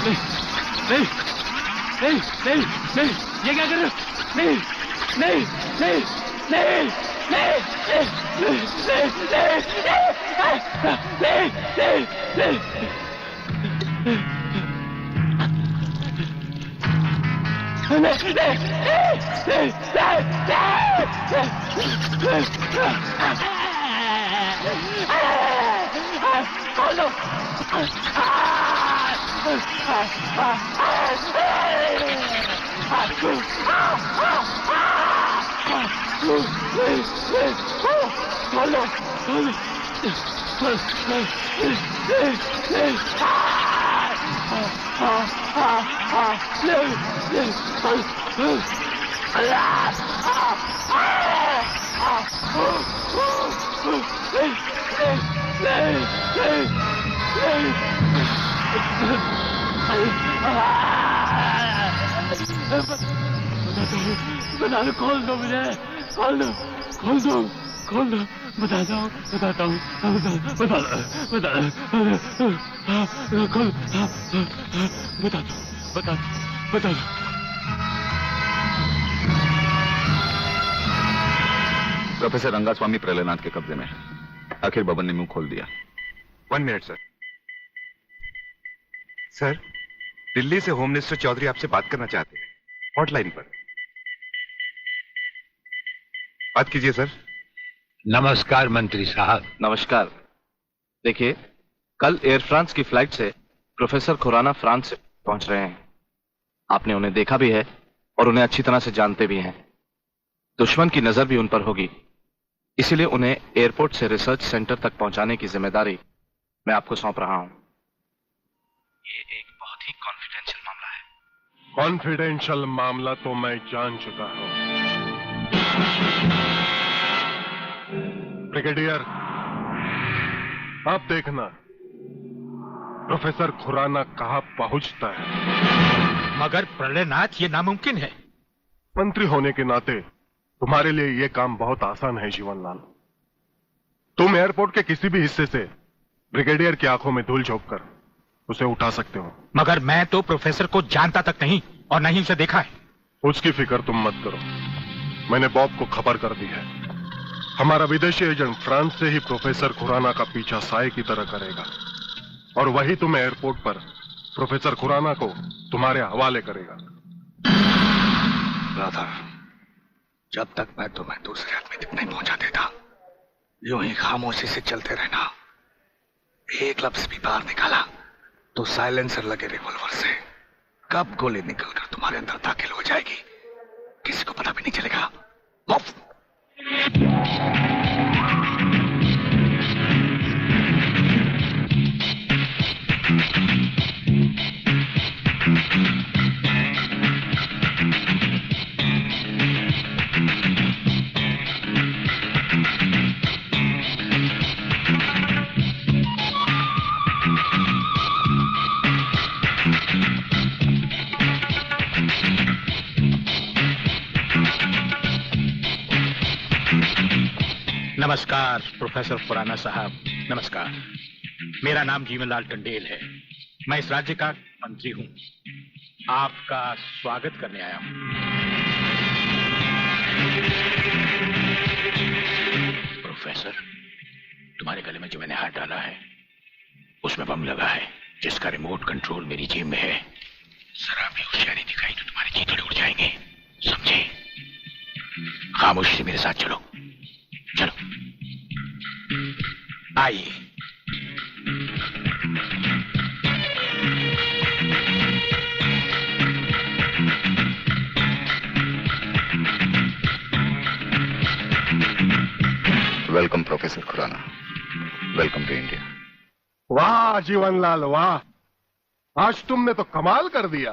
नहीं नहीं नहीं नहीं, ये क्या कर रहे हो? नहीं नहीं नहीं नहीं नहीं नहीं नहीं बता दो, खोल दो मुझे, खोल दो, खोल दो, खोल दो, बताता हूँ, बताता हूँ, बता दो, खोल, बता दो, बता दो, बता दो। प्रोफेसर रंगास्वामी प्रलयनाथ के कब्जे में है। आखिर बबन ने मुंह खोल दिया। 1 मिनट सर। सर, दिल्ली से होम मिनिस्टर चौधरी आपसे बात करना चाहते हैं, हॉटलाइन पर। बात कीजिए सर। नमस्कार मंत्री साहब। नमस्कार। देखिए, कल एयर फ्रांस की फ्लाइट से प्रोफेसर खुराना फ्रांस से पहुंच रहे हैं। आपने उन्हें देखा भी है और उन्हें अच्छी तरह से जानते भी हैं। दुश्मन की नजर भी उन पर होगी, इसीलिए उन्हें एयरपोर्ट से रिसर्च सेंटर तक पहुंचाने की जिम्मेदारी मैं आपको सौंप रहा हूं। ये एक बहुत ही कॉन्फिडेंशियल मामला है। कॉन्फिडेंशियल मामला तो मैं जान चुका हूं। ब्रिगेडियर, आप देखना प्रोफेसर खुराना कहां पहुंचता है। मगर प्रलयनाथ, ये नामुमकिन है। मंत्री होने के नाते तुम्हारे लिए यह काम बहुत आसान है जीवनलाल। तुम एयरपोर्ट के किसी भी हिस्से से ब्रिगेडियर की आंखों में धूल झोंक कर उसे उठा सकते हो। मगर मैं तो प्रोफेसर को जानता तक नहीं और नहीं उसे देखा है। उसकी फिक्र तुम मत करो, मैंने बॉब को खबर कर दी है। हमारा विदेशी एजेंट फ्रांस से ही प्रोफेसर खुराना का पीछा साए की तरह करेगा और वही तुम्हें एयरपोर्ट पर प्रोफेसर खुराना को तुम्हारे हवाले करेगा। राधा, जब तक मैं तुम्हें दूसरे आदमी तक नहीं पहुंचा देता, यूं ही खामोशी से चलते रहना। एक लफ्ज भी बाहर निकाला तो साइलेंसर लगे रिवॉल्वर से कब गोली निकलकर तुम्हारे अंदर दाखिल हो जाएगी किसी को पता भी नहीं चलेगा। नमस्कार प्रोफेसर खुराना साहब, नमस्कार। मेरा नाम जीवनलाल टंडेल है। मैं इस राज्य का मंत्री हूं। आपका स्वागत करने आया हूं। प्रोफेसर, तुम्हारे गले में जो मैंने हाथ डाला है उसमें बम लगा है जिसका रिमोट कंट्रोल मेरी जेब में है। जरा भी होशियारी दिखाई तो तुम्हारे चीथड़े उड़ जाएंगे, समझे? खामोशी से मेरे साथ चलो, चलो आइए। Welcome professor Khurana, welcome to India. वाह जीवनलाल वाह, आज तुमने तो कमाल कर दिया।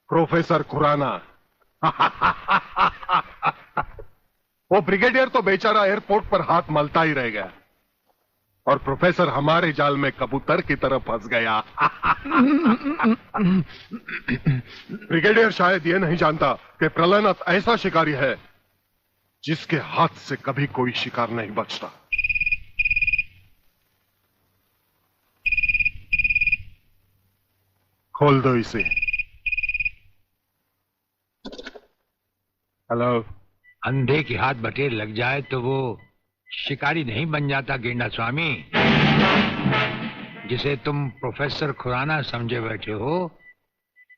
प्रोफेसर खुराना वो ब्रिगेडियर तो बेचारा एयरपोर्ट पर हाथ मलता ही रह गया और प्रोफेसर हमारे जाल में कबूतर की तरह फंस गया। ब्रिगेडियर शायद ये नहीं जानता कि प्रलयनाथ ऐसा शिकारी है जिसके हाथ से कभी कोई शिकार नहीं बचता। खोल दो इसे। हेलो। अंधे की हाथ बटेर लग जाए तो वो शिकारी नहीं बन जाता गेंडा स्वामी। जिसे तुम प्रोफेसर खुराना समझे बैठे हो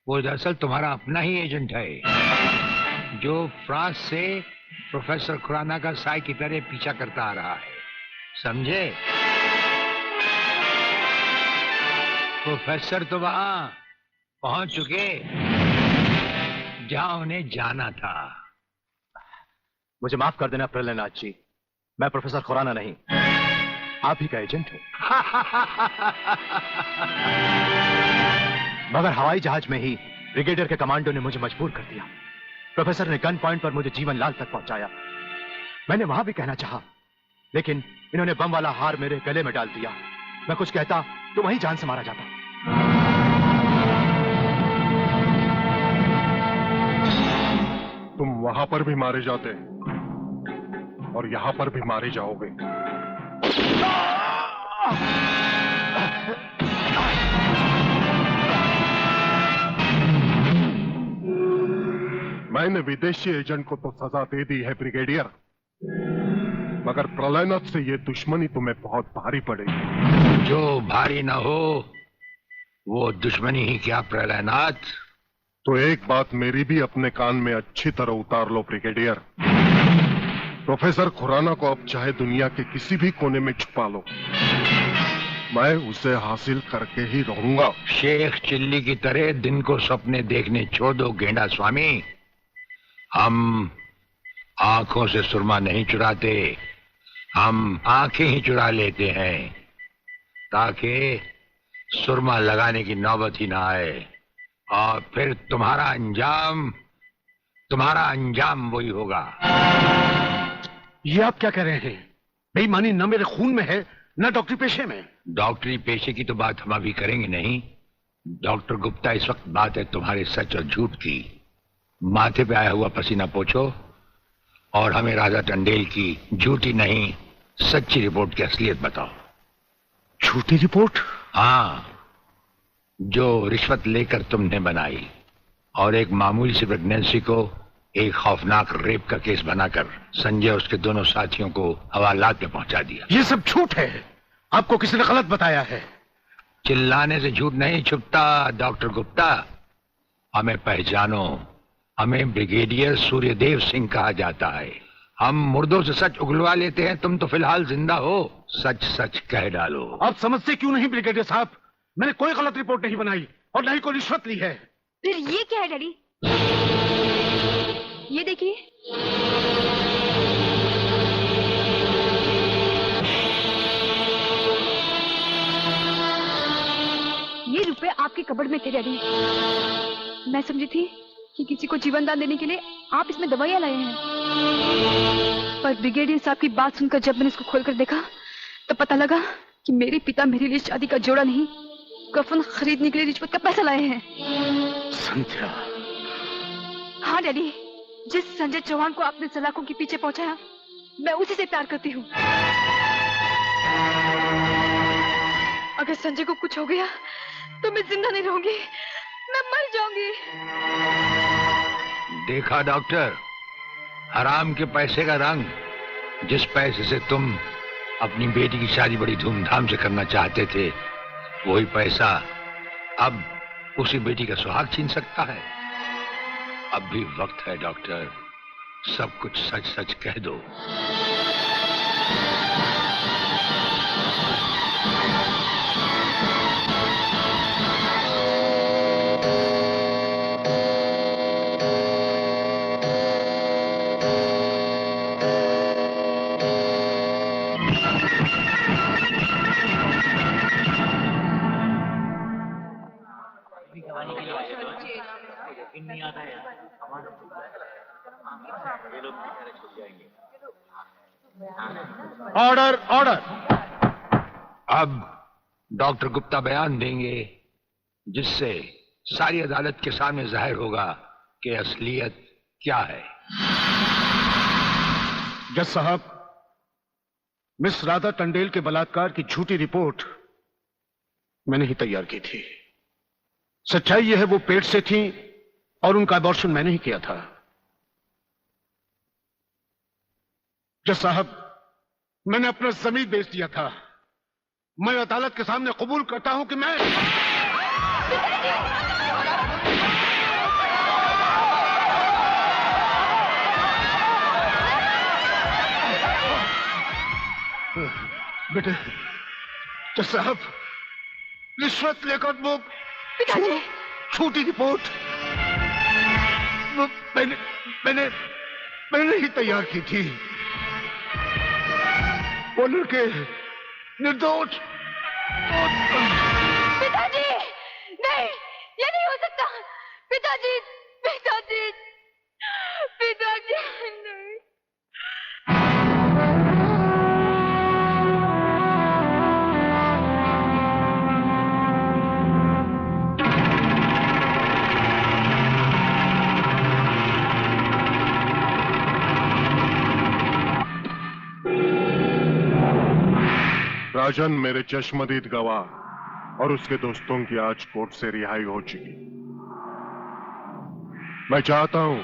वो दरअसल तुम्हारा अपना ही एजेंट है, जो फ्रांस से प्रोफेसर खुराना का साई की तरह पीछा करता आ रहा है, समझे? प्रोफेसर तो वहां पहुंच चुके जहां उन्हें जाना था। मुझे माफ कर देना प्रलयनाथ जी, मैं प्रोफेसर खुराना नहीं, आप ही का एजेंट हूं। मगर हवाई जहाज में ही ब्रिगेडियर के कमांडो ने मुझे मजबूर कर दिया। प्रोफेसर ने गन पॉइंट पर मुझे जीवन लाल तक पहुंचाया। मैंने वहां भी कहना चाहा, लेकिन इन्होंने बम वाला हार मेरे गले में डाल दिया। मैं कुछ कहता तो वहीं जान से मारा जाता। तुम वहां पर भी मारे जाते और यहां पर भी मारे जाओगे। मैंने विदेशी एजेंट को तो सजा दे दी है ब्रिगेडियर, मगर प्रलयनाथ से ये दुश्मनी तुम्हें बहुत भारी पड़ेगी। जो भारी ना हो वो दुश्मनी ही क्या प्रलयनाथ। तो एक बात मेरी भी अपने कान में अच्छी तरह उतार लो ब्रिगेडियर। प्रोफेसर खुराना को अब चाहे दुनिया के किसी भी कोने में छुपा लो, मैं उसे हासिल करके ही रहूंगा। शेख चिल्ली की तरह दिन को सपने देखने छोड़ दो गेंडा स्वामी। हम आंखों से सुरमा नहीं चुराते, हम आंखें ही चुरा लेते हैं ताकि सुरमा लगाने की नौबत ही ना आए, और फिर तुम्हारा अंजाम वही होगा। ये आप क्या कह रहे हैं? बेईमानी न मेरे खून में है न डॉक्टरी पेशे में। डॉक्टरी पेशे की तो बात हम अभी करेंगे नहीं। डॉक्टर गुप्ता, इस वक्त बात है तुम्हारे सच और झूठ की। माथे पे आया हुआ पसीना पोछो और हमें राजा टंडेल की झूठी नहीं सच्ची रिपोर्ट की असलियत बताओ। झूठी रिपोर्ट? हाँ, जो रिश्वत लेकर तुमने बनाई और एक मामूली सी प्रेगनेंसी को एक खौफनाक रेप का केस बनाकर संजय और उसके दोनों साथियों को हवालात में पहुंचा दिया। ये सब झूठ है, आपको किसी ने गलत बताया है। चिल्लाने से झूठ नहीं छुपता डॉक्टर गुप्ता। हमें पहचानो, हमें ब्रिगेडियर सूर्यदेव सिंह कहा जाता है। हम मुर्दों से सच उगलवा लेते हैं, तुम तो फिलहाल जिंदा हो। सच सच कह डालो। आप समझते क्यों नहीं ब्रिगेडियर साहब? मैंने कोई गलत रिपोर्ट नहीं बनाई और न ही कोई रिश्वत ली है। फिर ये क्या है डैडी? ये देखिए, ये रुपए आपके कबर्ड में थे डैडी। मैं समझी थी कि किसी को जीवन दान देने के लिए आप इसमें दवाइयां लाए हैं, पर ब्रिगेडियर साहब की बात सुनकर जब मैंने इसको खोलकर देखा तो पता लगा कि मेरे पिता मेरे लिए शादी का जोड़ा नहीं, कफन खरीदने के लिए रिश्वत का पैसा लाए हैं। संध्या। हाँ डैडी, जिस संजय चौहान को आपने सलाखों के पीछे पहुंचाया, मैं उसी से प्यार करती हूँ। अगर संजय को कुछ हो गया तो मैं जिंदा नहीं रहूंगी, मैं मर जाऊंगी। देखा डॉक्टर, हराम के पैसे का रंग। जिस पैसे से तुम अपनी बेटी की शादी बड़ी धूमधाम से करना चाहते थे, वही पैसा अब उसी बेटी का सुहाग छीन सकता है। अब भी वक्त है डॉक्टर, सब कुछ सच सच कह दो। Order order. अब डॉक्टर गुप्ता बयान देंगे जिससे सारी अदालत के सामने जाहिर होगा कि असलियत क्या है। जज साहब, मिस राधा टंडेल के बलात्कार की झूठी रिपोर्ट मैंने ही तैयार की थी। सच्चाई यह है वो पेट से थी और उनका अबॉर्शन मैंने ही किया था। जज साहब, मैंने अपना जमीन बेच दिया था। मैं अदालत के सामने कबूल करता हूं कि मैं बेटे, जज साहब, रिश्वत लेकर वो छोटी रिपोर्ट मैंने मैंने मैंने ही तैयार की थी। वो लड़के निर्दोष। पिताजी, नहीं, ये नहीं हो सकता। पिताजी, पिताजी, पिताजी, नहीं। राजन मेरे चश्मदीद गवाह और उसके दोस्तों की आज कोर्ट से रिहाई हो चुकी। मैं चाहता हूं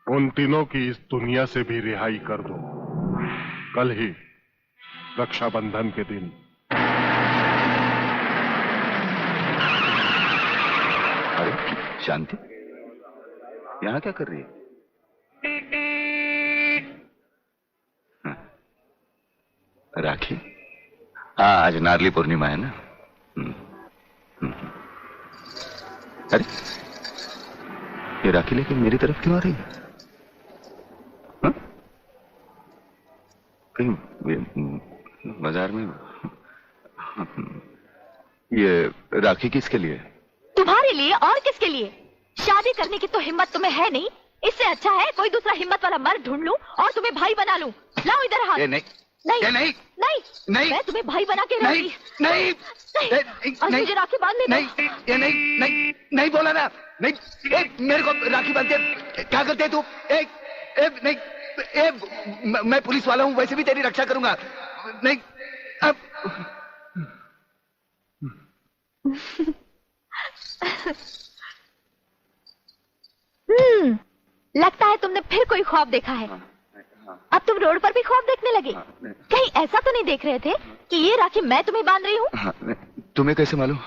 उन तीनों की इस दुनिया से भी रिहाई कर दो। कल ही रक्षाबंधन के दिन। अरे शांति, यहां क्या कर रही है? राखी? हाँ, आज नारली पूर्णिमा है ना। अरे ये राखी लेके मेरी तरफ क्यों आ रही है? हाँ? कहीं बाजार में? ये राखी किसके लिए? तुम्हारे लिए और किसके लिए? शादी करने की तो हिम्मत तुम्हें है नहीं। इससे अच्छा है कोई दूसरा हिम्मत वाला मर्द ढूंढ लूं और तुम्हें भाई बना लूं। लाओ इधर हाथ। नहीं नहीं नहीं नहीं नहीं, मैं तुम्हें भाई बना के नहीं नहीं और मुझे राखी बांधने दो। नहीं, ये नहीं नहीं नहीं बोला ना। नहीं, मेरे को राखी बांधते क्या करते तू? नहीं, मैं पुलिस वाला हूं, वैसे भी तेरी रक्षा करूंगा। नहीं अब लगता है तुमने फिर कोई ख्वाब देखा है। अब तुम रोड पर भी ख्वाब देखने लगे। कहीं ऐसा तो नहीं देख रहे थे कि ये राखी मैं तुम्हें बांध रही हूँ? तुम्हें कैसे मालूम?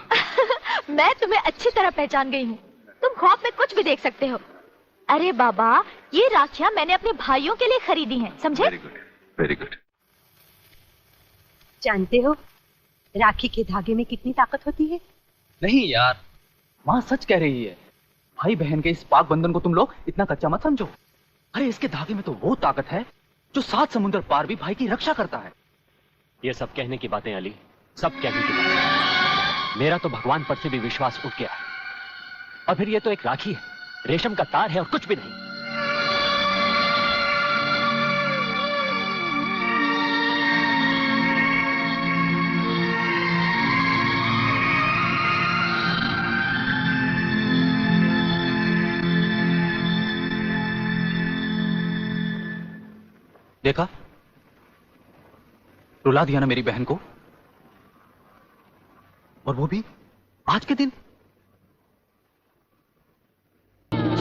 मैं तुम्हें अच्छी तरह पहचान गई हूँ। तुम ख्वाब में कुछ भी देख सकते हो। अरे बाबा, ये राखियां मैंने अपने भाइयों के लिए खरीदी हैं, समझे? Very good, very good. जानते हो राखी के धागे में कितनी ताकत होती है? नहीं यार, माँ सच कह रही है। भाई बहन के इस पाक बंधन को तुम लोग इतना कच्चा मत समझो। अरे इसके धागे में तो वो ताकत है जो 7 समुद्र पार भी भाई की रक्षा करता है। ये सब कहने की बातें अली, सब कहने की बातें। मेरा तो भगवान पर से भी विश्वास उठ गया। और फिर ये तो एक राखी है, रेशम का तार है और कुछ भी नहीं। देखा, रुला दिया ना मेरी बहन को, और वो भी आज के दिन।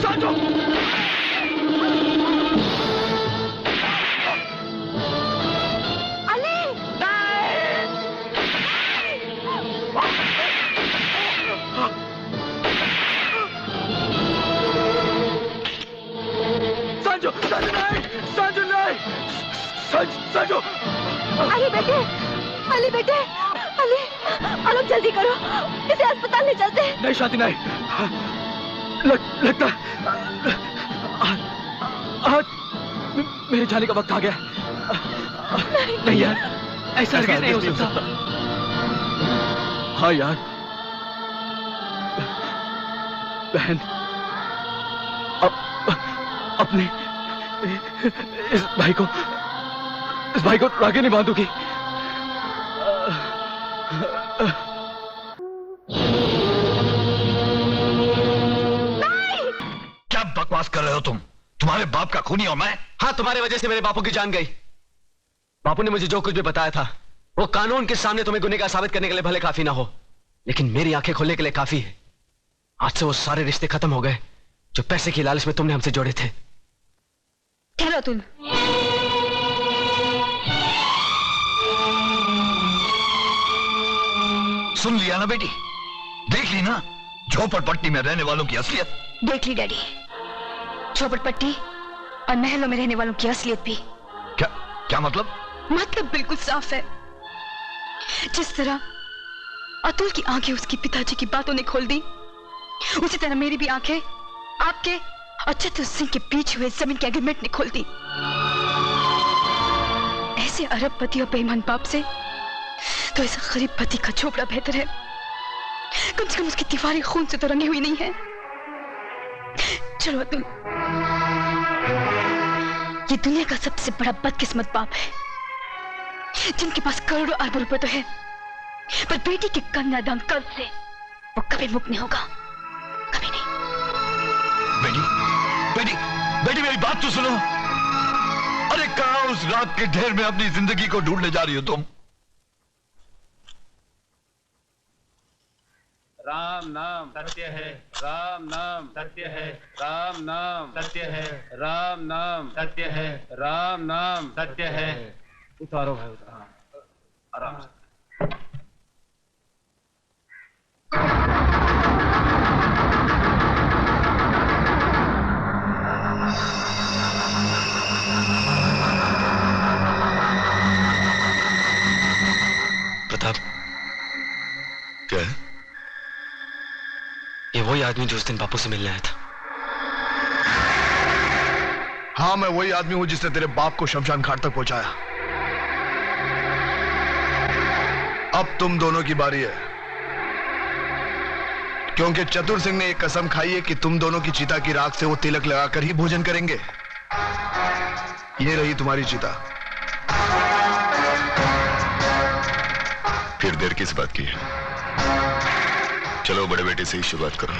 साजो! अली! साजो! साजो नहीं! साजो नहीं! साजो! अली बेटे, अली बेटे, अली, आलोक जल्दी करो, इसे अस्पताल ले चलते हैं। नहीं शांति नहीं, लगता आज मेरे जाने का वक्त आ गया। नहीं यार, ऐसा नहीं हो सकता। हाँ यार, बहन अपने इस भाई को राखी नहीं बांधूगी। क्या बकवास कर रहे हो तुम? तुम्हारे बाप का खूनी हूं मैं? हाँ, तुम्हारी वजह से मेरे बापू की जान गई। बापू ने मुझे जो कुछ भी बताया था वो कानून के सामने तुम्हें गुनहगार साबित करने के लिए भले काफी ना हो, लेकिन मेरी आंखें खोलने के लिए काफी है। आज से वो सारे रिश्ते खत्म हो गए जो पैसे की लालच में तुमने हमसे जोड़े थे। ठहरो अतुल। सुन लिया ना बेटी, देख ली ना झोपड़पट्टी में रहने वालों की असलियत। देख ली डैडी, झोपड़पट्टी और महलों में रहने वालों की असलियत भी। क्या मतलब? मतलब बिल्कुल साफ है। जिस तरह अतुल की आंखें उसके पिताजी की बातों ने खोल दी, उसी तरह मेरी भी आंखें आपके और चतुर सिंह के बीच हुए जमीन के एग्रीमेंट ने खोल दी। ऐसे अरबपति और बेईमान बाप से तो ऐसा गरीब पति का झोपड़ा बेहतर है। कम से कम उसकी दीवारें खून से तो रंगी हुई नहीं है। चलो अतुल, ये दुनिया का सबसे बड़ा बदकिस्मत बाप है जिनके पास करोड़ों अरबों रुपए तो है, पर बेटी के कन्यादान कर्ज से वो कभी मुक्त नहीं होगा, कभी नहीं। बेटी बेटी बेटी मेरी बात तो सुनो। अरे कहाँ उस रात के ढेर में अपनी जिंदगी को ढूंढने जा रही हो तुम? राम नाम सत्य है, राम नाम सत्य है, राम नाम सत्य है, राम नाम सत्य है, राम नाम सत्य है। उतारो भाई उतारो, आराम से। प्रताप, क्या है? ये वही आदमी जो उस दिन बापू से मिलने आया था। हाँ, मैं वही आदमी हूं जिसने तेरे बाप को शमशान घाट तक पहुंचाया। अब तुम दोनों की बारी है, क्योंकि चतुर सिंह ने एक कसम खाई है कि तुम दोनों की चिता की राख से वो तिलक लगाकर ही भोजन करेंगे। ये रही तुम्हारी चिता। फिर देर किस बात की है? चलो बड़े बेटे से ही शुरुआत करो।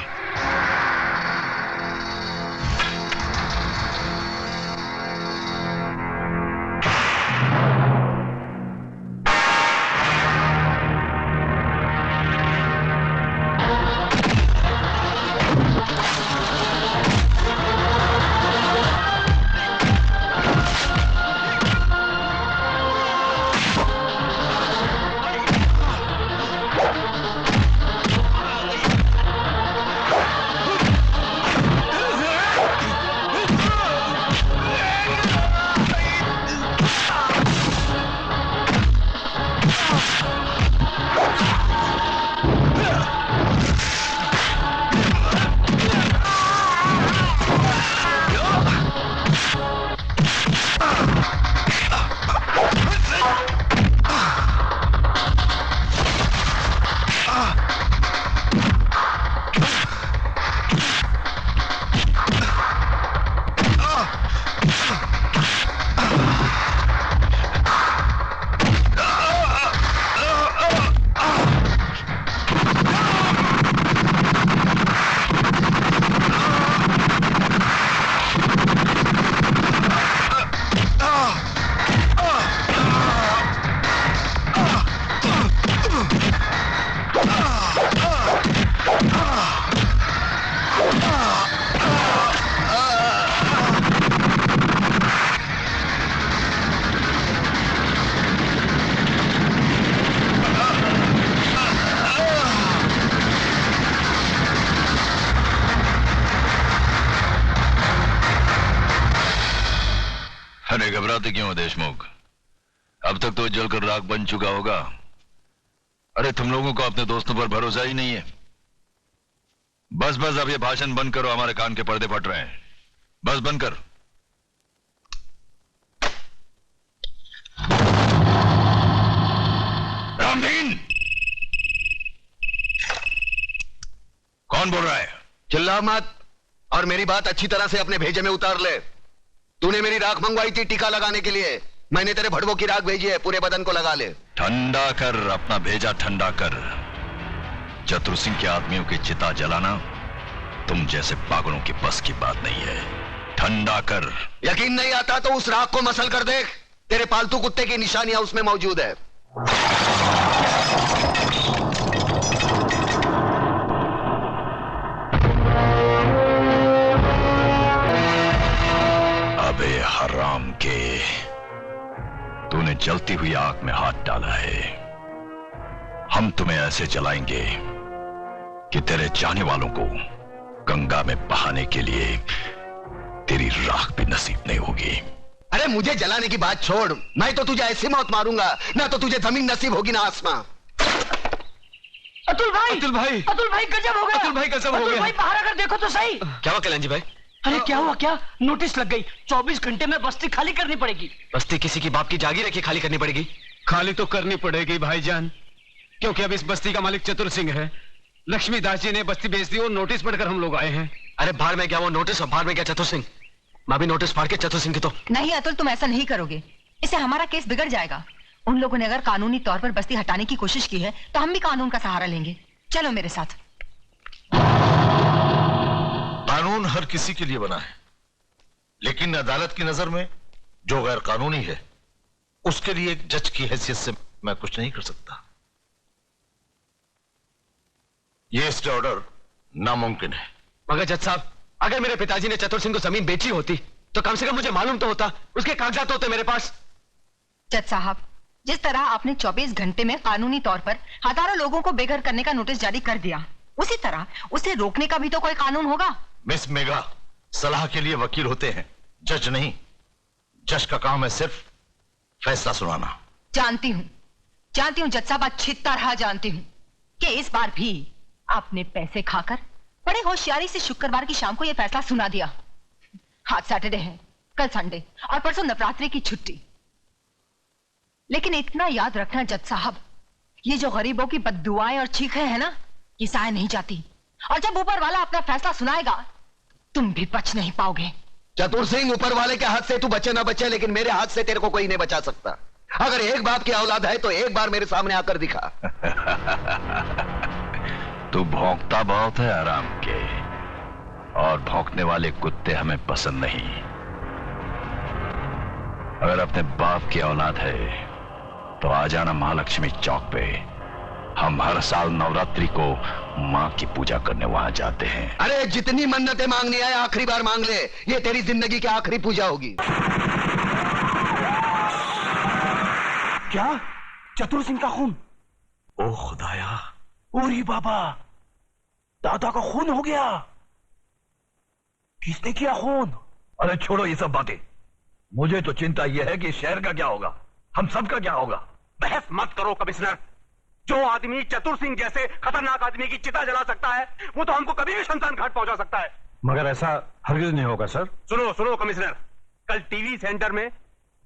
अरे घबराते क्यों हो देशमुख? अब तक तो जलकर राख बन चुका होगा। अरे तुम लोगों को अपने दोस्तों पर भरोसा ही नहीं है। बस बस अब ये भाषण बंद करो, हमारे कान के पर्दे फट रहे हैं। बस बंद कर। रामदीन, कौन बोल रहा है? चिल्ला मत और मेरी बात अच्छी तरह से अपने भेजे में उतार ले। तूने मेरी राख मंगवाई थी टीका लगाने के लिए, मैंने तेरे भड़वों की राख भेजी है, पूरे बदन को लगा ले। ठंडा कर, अपना भेजा ठंडा कर। चतुर सिंह के आदमियों की चिता जलाना तुम जैसे पागलों की बस की बात नहीं है। ठंडा कर। यकीन नहीं आता तो उस राख को मसल कर देख, तेरे पालतू कुत्ते की निशानियां उसमें मौजूद है। के तूने जलती हुई आग में हाथ डाला है। हम तुम्हें ऐसे जलाएंगे कि तेरे चाहने वालों को गंगा में बहाने के लिए तेरी राख भी नसीब नहीं होगी। अरे मुझे जलाने की बात छोड़, मैं तो तुझे ऐसी मौत मारूंगा ना तो तुझे जमीन नसीब होगी ना आसमां। अतुल भाई गजब हो गया। अतुल भाई गजब हो अतुल गया। भाई बाहर आकर देखो तो सही। क्या हुआ कल्याण जी भाई? अरे क्या हुआ? क्या नोटिस लग गई, 24 घंटे में बस्ती खाली करनी पड़ेगी। बस्ती किसी की बाप की जागीर है कि खाली करनी पड़ेगी? खाली तो करनी पड़ेगी भाईजान, क्योंकि अब इस बस्ती का मालिक चतुर सिंह है। लक्ष्मीदास जी ने बस्ती बेच दी और नोटिस पढ़कर हम लोग आए हैं। अरे बाहर में क्या वो नोटिस और बाहर में क्या चतुर सिंह? मैं भी नोटिस फाड़ के चतुर सिंह की तो। नहीं अतुल, तुम ऐसा नहीं करोगे, इससे हमारा केस बिगड़ जाएगा। उन लोगों ने अगर कानूनी तौर पर बस्ती हटाने की कोशिश की है तो हम भी कानून का सहारा लेंगे। चलो मेरे साथ। कानून हर किसी के लिए बना है, लेकिन अदालत की नजर में जो गैर कानूनी है उसके लिए एक जज की हैसियत से मैं कुछ नहीं कर सकता। यह स्टे ऑर्डर नामुमकिन है। मगर जज साहब, अगर मेरे पिताजी ने चतुर सिंह को जमीन बेची होती तो कम से कम मुझे मालूम तो होता, उसके कागजात होते मेरे पास। जज साहब, जिस तरह आपने 24 घंटे में कानूनी तौर पर हजारों लोगों को बेघर करने का नोटिस जारी कर दिया, उसी तरह उसे रोकने का भी तो कोई कानून होगा। मिस मेघा, सलाह के लिए वकील होते हैं, जज नहीं। जज का काम है सिर्फ फैसला सुनाना। जानती हूँ जज साहब, अच्छी तरह जानती हूँ कि इस बार भी आपने पैसे खाकर बड़े होशियारी से शुक्रवार की शाम को यह फैसला सुना दिया। आज सैटरडे है, कल संडे और परसों नवरात्रि की छुट्टी। लेकिन इतना याद रखना जज साहब, ये जो गरीबों की बद्दुआएं और चीखें हैं ना, ये सहे नहीं जाती। और जब ऊपर वाला अपना फैसला सुनाएगा तुम भी बच नहीं पाओगे। चतुर सिंह, ऊपर वाले के हाथ से तू बचे ना बचे, लेकिन मेरे हाथ से तेरे को कोई नहीं बचा सकता। अगर एक बाप की औलाद है तो एक बार मेरे सामने आकर दिखा। तू भौंकता बहुत है आराम के, और भौंकने वाले कुत्ते हमें पसंद नहीं। अगर अपने बाप की औलाद है तो आ जाना महालक्ष्मी चौक पे। हम हर साल नवरात्रि को माँ की पूजा करने वहां जाते हैं। अरे जितनी मन्नतें मांगनी है आखिरी बार मांग ले, ये तेरी जिंदगी की आखिरी पूजा होगी। क्या? चतुर सिंह का खून? ओ खुदाया, ओरी बाबा, दादा का खून हो गया। किसने किया खून? अरे छोड़ो ये सब बातें, मुझे तो चिंता यह है कि शहर का क्या होगा, हम सब का क्या होगा। बहस मत करो कमिश्नर। जो आदमी चतुर सिंह जैसे खतरनाक आदमी की चिता जला सकता है, वो तो हमको कभी भी शमशान घाट पहुंचा सकता है। मगर ऐसा हरगिज नहीं होगा सर। सुनो कमिश्नर, कल टीवी सेंटर में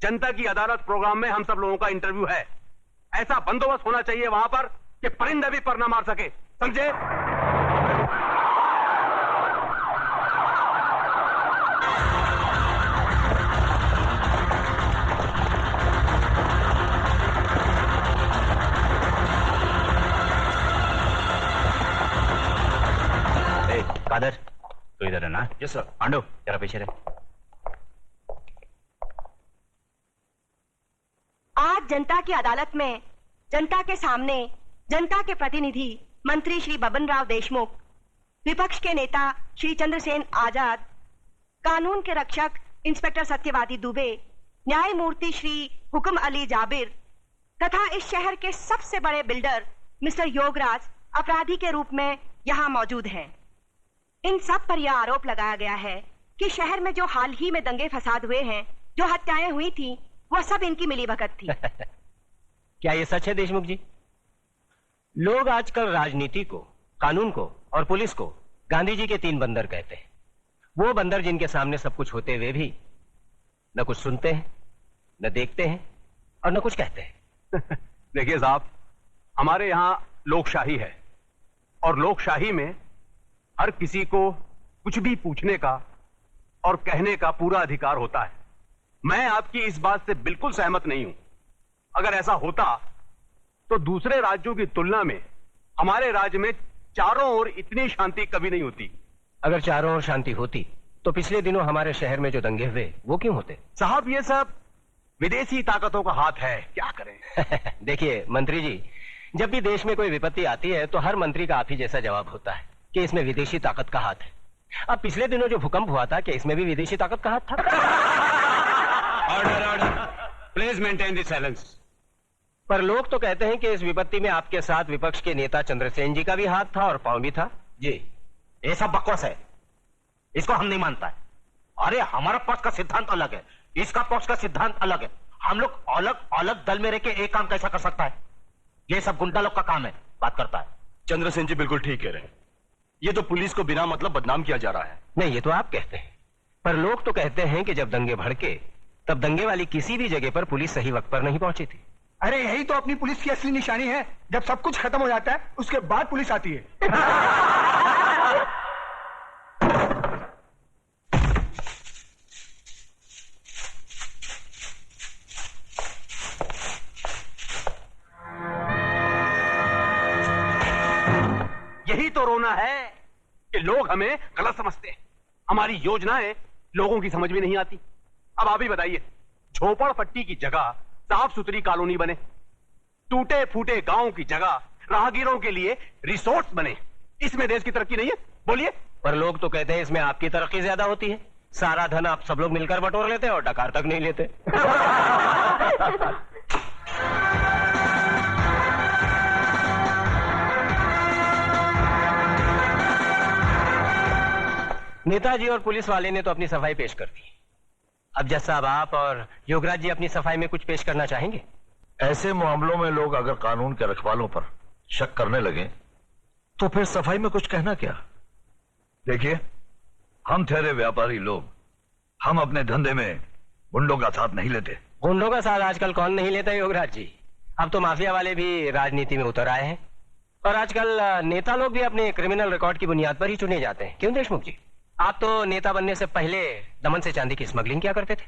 जनता की अदालत प्रोग्राम में हम सब लोगों का इंटरव्यू है। ऐसा बंदोबस्त होना चाहिए वहां पर कि परिंदा भी पर न मार सके, समझे? कादर, तो इधर है ना? Yes sir. पांडु, जरा पीछे रहे। आज जनता की अदालत में जनता के सामने जनता के प्रतिनिधि मंत्री श्री बबन राव देशमुख, विपक्ष के नेता श्री चंद्रसेन आजाद, कानून के रक्षक इंस्पेक्टर सत्यवादी दुबे, न्यायमूर्ति श्री हुक्म अली जाबिर तथा इस शहर के सबसे बड़े बिल्डर मिस्टर योगराज अपराधी के रूप में यहाँ मौजूद हैं। इन सब पर यह आरोप लगाया गया है कि शहर में जो हाल ही में दंगे फसाद हुए हैं, जो हत्याएं हुई थी, वह सब इनकी मिलीभगत थी। क्या ये सच है देशमुख जी? लोग आजकल राजनीति को, कानून को और पुलिस को गांधी जी के 3 बंदर कहते हैं। वो बंदर जिनके सामने सब कुछ होते हुए भी न कुछ सुनते हैं, न देखते हैं और न कुछ कहते हैं। देखिए साहब, हमारे यहाँ लोकशाही है और लोकशाही में हर किसी को कुछ भी पूछने का और कहने का पूरा अधिकार होता है। मैं आपकी इस बात से बिल्कुल सहमत नहीं हूं। अगर ऐसा होता तो दूसरे राज्यों की तुलना में हमारे राज्य में चारों ओर इतनी शांति कभी नहीं होती। अगर चारों ओर शांति होती तो पिछले दिनों हमारे शहर में जो दंगे हुए वो क्यों होते? साहब, ये सब विदेशी ताकतों का हाथ है, क्या करें। देखिए मंत्री जी, जब भी देश में कोई विपत्ति आती है तो हर मंत्री का आप ही जैसा जवाब होता है कि इसमें विदेशी ताकत का हाथ है। अब पिछले दिनों जो भूकंप हुआ था, क्या इसमें भी विदेशी ताकत का हाथ था? Order order, please maintain the silence. पर लोग तो कहते हैं कि इस विपत्ति में आपके साथ विपक्ष के नेता चंद्रसेन जी का भी हाथ था और पांव भी था। जी, ये सब बकवास है, इसको हम नहीं मानता है। अरे हमारा पक्ष का सिद्धांत अलग है, इसका पक्ष का सिद्धांत अलग है। हम लोग अलग अलग दल में रह के एक काम कैसा कर सकता है? ये सब गुंडा लोग का काम है, बात करता है। चंद्रसेन जी बिल्कुल ठीक कह रहे हैं, ये तो पुलिस को बिना मतलब बदनाम किया जा रहा है। नहीं, ये तो आप कहते हैं, पर लोग तो कहते हैं कि जब दंगे भड़के तब दंगे वाली किसी भी जगह पर पुलिस सही वक्त पर नहीं पहुंची थी। अरे यही तो अपनी पुलिस की असली निशानी है, जब सब कुछ खत्म हो जाता है उसके बाद पुलिस आती है। यही तो रोना है कि लोग हमें गलत समझते हैं, हमारी योजनाएं लोगों की समझ में नहीं आती। अब आप ही बताइए, झोपड़पट्टी की जगह साफ सुथरी कॉलोनी बने, टूटे फूटे गांव की जगह राहगीरों के लिए रिसोर्ट्स बने, इसमें देश की तरक्की नहीं है? बोलिए। पर लोग तो कहते हैं इसमें आपकी तरक्की ज्यादा होती है, सारा धन आप सब लोग मिलकर बटोर लेते हैं और डकार तक नहीं लेते। नेताजी और पुलिस वाले ने तो अपनी सफाई पेश कर दी। अब जज साहब, आप और योगराज जी अपनी सफाई में कुछ पेश करना चाहेंगे? ऐसे मामलों में लोग अगर कानून के रखवालों पर शक करने लगे तो फिर सफाई में कुछ कहना क्या? देखिए, हम ठहरे व्यापारी लोग, हम अपने धंधे में गुंडों का साथ नहीं लेते। गुंडों का साथ आजकल कौन नहीं लेता योगराज जी? अब तो माफिया वाले भी राजनीति में उतर आए हैं और आजकल नेता लोग भी अपने क्रिमिनल रिकॉर्ड की बुनियाद पर ही चुने जाते हैं। क्यों देशमुख जी, आप तो नेता बनने से पहले दमन से चांदी की स्मगलिंग क्या करते थे?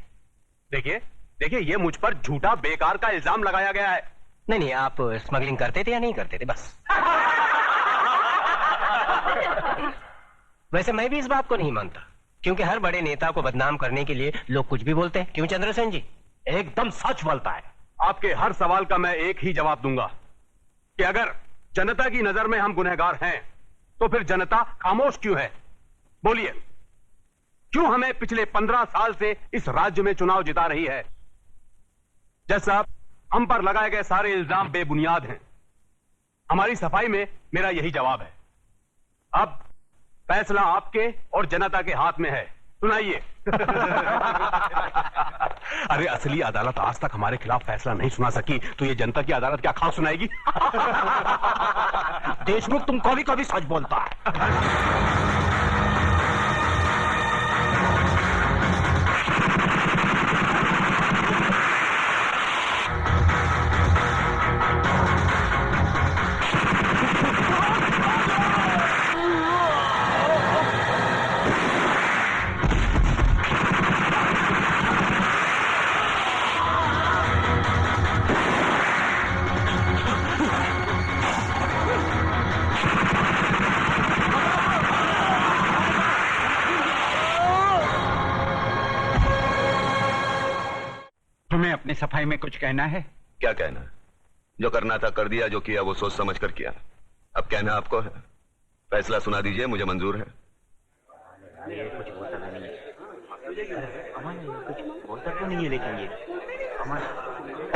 देखिए देखिए, ये मुझ पर झूठा बेकार का इल्जाम लगाया गया है। नहीं नहीं, आप स्मगलिंग करते थे या नहीं करते थे? बस। वैसे मैं भी इस बात को नहीं मानता, क्योंकि हर बड़े नेता को बदनाम करने के लिए लोग कुछ भी बोलते हैं। क्यों चंद्रसेन जी? एकदम सच बोलता है। आपके हर सवाल का मैं एक ही जवाब दूंगा कि अगर जनता की नजर में हम गुनहगार हैं तो फिर जनता खामोश क्यों है? बोलिए, क्यों हमें पिछले 15 साल से इस राज्य में चुनाव जिता रही है? जज साहब, हम पर लगाए गए सारे इल्जाम बेबुनियाद हैं। हमारी सफाई में मेरा यही जवाब है। अब फैसला आपके और जनता के हाथ में है, सुनाइए। अरे असली अदालत आज तक हमारे खिलाफ फैसला नहीं सुना सकी तो ये जनता की अदालत क्या खास सुनाएगी? देशमुख, तुम कभी कभी सच बोलता है। तुम्हें अपनी सफाई में कुछ कहना है? क्या कहना? जो करना था कर दिया, जो किया वो सोच समझ कर किया। अब कहना आपको है। फैसला सुना दीजिए, मुझे मंजूर है। कुछ बोलता नहीं है, कुछ बोलता तो नहीं है, लेकिन ये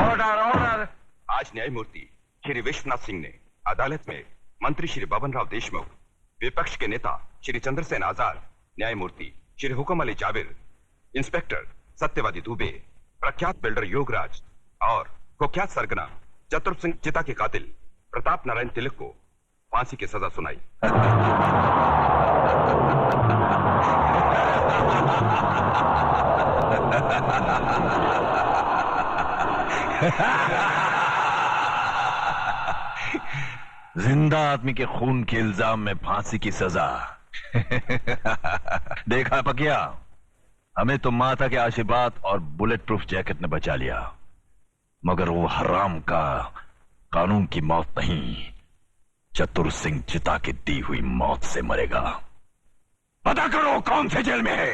ऑर्डर ऑर्डर। आज न्यायमूर्ति श्री विश्वनाथ सिंह ने अदालत में मंत्री श्री बबन राव देशमुख, विपक्ष के नेता श्री चंद्रसेन आजाद, न्यायमूर्ति श्री हुकुम अली जाबिर, इंस्पेक्टर सत्यवादी दुबे, प्रख्यात बिल्डर योगराज और कुख्यात सरगना चतुर सिंह चिता के कातिल प्रताप नारायण तिलक को फांसी की सजा सुनाई। जिंदा आदमी के खून के इल्जाम में फांसी की सजा। देखा पकिया, हमें तो माता के आशीर्वाद और बुलेट प्रूफ जैकेट ने बचा लिया, मगर वो हराम का कानून की मौत नहीं, चतुर सिंह चिता की दी हुई मौत से मरेगा। पता करो कौन से जेल में है।